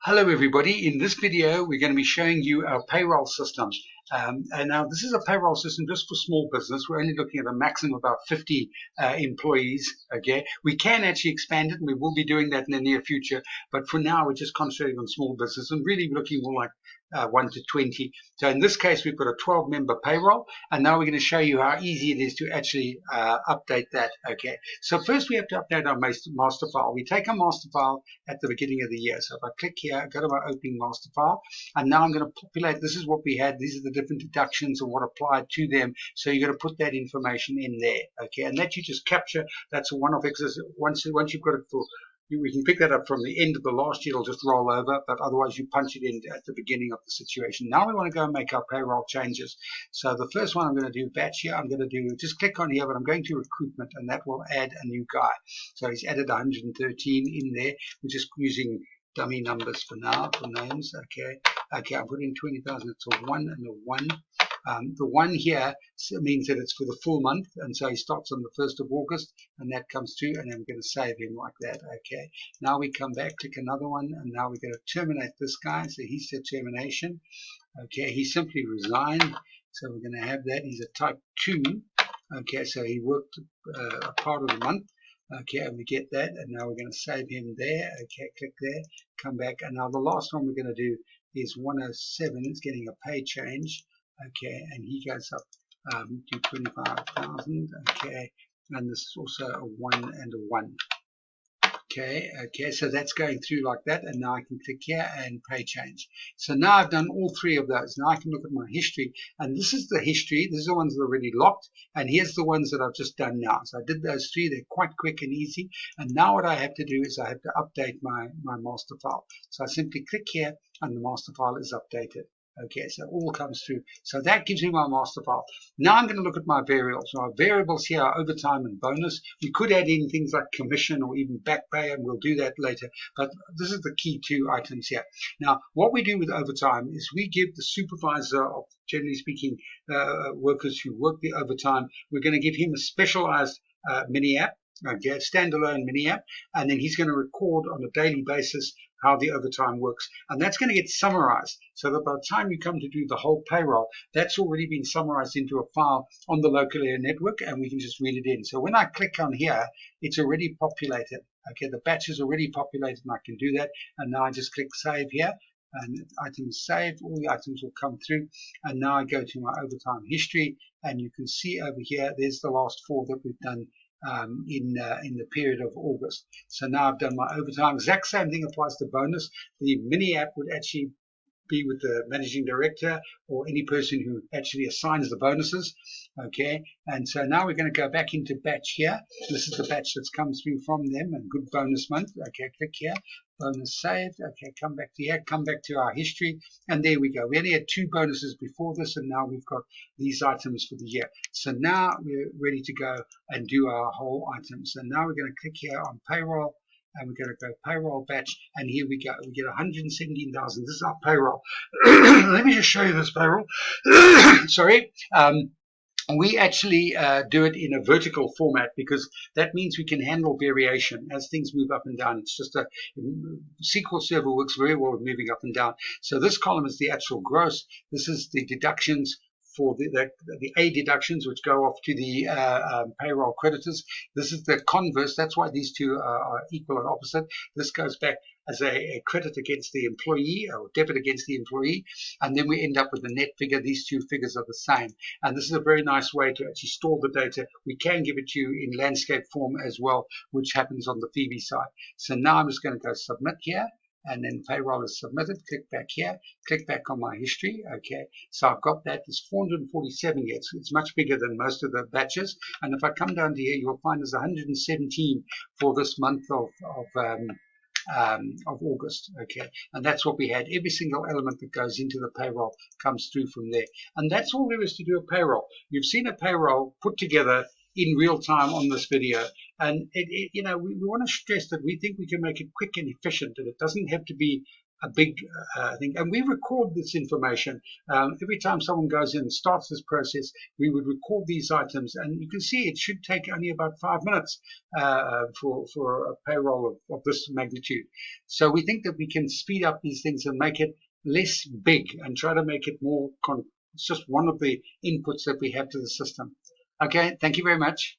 Hello everybody, in this video we're going to be showing you our payroll system. And now this is a payroll system just for small business. We're only looking at a maximum of about 50 employees. Okay, we can actually expand it and we will be doing that in the near future, but for now we're just concentrating on small business and really looking more like 1 to 20. So in this case we've got a 12-member payroll, and now we're going to show you how easy it is to actually update that. Okay, so first we have to update our master file. We take a master file at the beginning of the year. So if I click here, I go to my opening master file, and now I'm going to populate. This is what we had. These are the different deductions and what applied to them. So you're going to put that information in there. Okay, and that you just capture. That's a one-off exercise. Once you've got it for, we can pick that up from the end of the last year. It'll just roll over, but otherwise you punch it in at the beginning of the situation. Now we want to go and make our payroll changes. So the first one I'm going to do batch here. I'm going to do, just click on here, but I'm going to recruitment, and that will add a new guy. So he's added 113 in there. We're just using dummy numbers for now, for names. Okay, I'm putting 20,000. It's a 1 and a 1. The 1 here means that it's for the full month, and so he starts on the 1st of August, and that comes through, and then we're going to save him like that. Okay, now we come back, click another one, and now we're going to terminate this guy. So he said termination. Okay, he simply resigned, so we're going to have that. He's a type 2. Okay, so he worked a part of the month. Okay, and we get that, and now we're going to save him there. Okay, click there, come back, and now the last one we're going to do is 107. It's getting a pay change. Okay, and he goes up to 25,000. Okay, and this is also a 1 and a 1. Okay, so that's going through like that, and now I can click here and pay change. So now I've done all 3 of those. Now I can look at my history, and this is the history. These are the ones that are already locked, and here's the ones that I've just done now. So I did those 3. They're quite quick and easy, and now what I have to do is I have to update my master file. So I simply click here, and the master file is updated. Okay, so it all comes through. So that gives me my master file. Now I'm going to look at my variables. So our variables here are overtime and bonus. We could add in things like commission or even back pay, and we'll do that later. But this is the key 2 items here. Now, what we do with overtime is we give the supervisor of, generally speaking, workers who work the overtime, we're going to give him a specialized mini app. Okay, standalone mini app, and then he's going to record on a daily basis how the overtime works, and that's going to get summarized so that by the time you come to do the whole payroll, that's already been summarized into a file on the local area network, and we can just read it in. So when I click on here, it's already populated. Okay, the batch is already populated, and I can do that. And now I just click save here, and items saved, all the items will come through. And now I go to my overtime history, and you can see over here there's the last 4 that we've done in the period of August. So now I've done my overtime. Exact same thing applies to bonus. The mini app would actually be with the managing director or any person who actually assigns the bonuses. Okay, and so now we're going to go back into batch here. This is the batch that's come through from them, and good bonus month. Okay, click here, bonus saved. Okay, come back to here, come back to our history, and there we go. We only had 2 bonuses before this, and now we've got these items for the year. So now we're ready to go and do our whole item. So now we're going to click here on payroll, and we're going to go payroll batch, and here we go. We get 117,000. This is our payroll. Let me just show you this payroll. Sorry. We actually do it in a vertical format because that means we can handle variation as things move up and down. It's just a SQL Server works very well with moving up and down. So this column is the actual gross. This is the deductions for the A deductions, which go off to the payroll creditors. This is the converse. That's why these 2 are equal and opposite. This goes back as a credit against the employee or debit against the employee, and then we end up with the net figure. These 2 figures are the same, and this is a very nice way to actually store the data. We can give it to you in landscape form as well, which happens on the Phoebe side. So now I'm just going to go submit here, and then payroll is submitted. Click back here, click back on my history. Okay, so I've got that. There's 447 yet. So it's much bigger than most of the batches, and if I come down to here, you'll find there's 117 for this month of August. Okay, and that's what we had. Every single element that goes into the payroll comes through from there, and that's all there is to do a payroll. You've seen a payroll put together in real time on this video, and we want to stress that we think we can make it quick and efficient, and it doesn't have to be a big thing. And we record this information. Every time someone goes in and starts this process, we would record these items. And you can see it should take only about 5 minutes for a payroll of this magnitude. So we think that we can speed up these things and make it less big and try to make it more. It's just one of the inputs that we have to the system. Okay, thank you very much.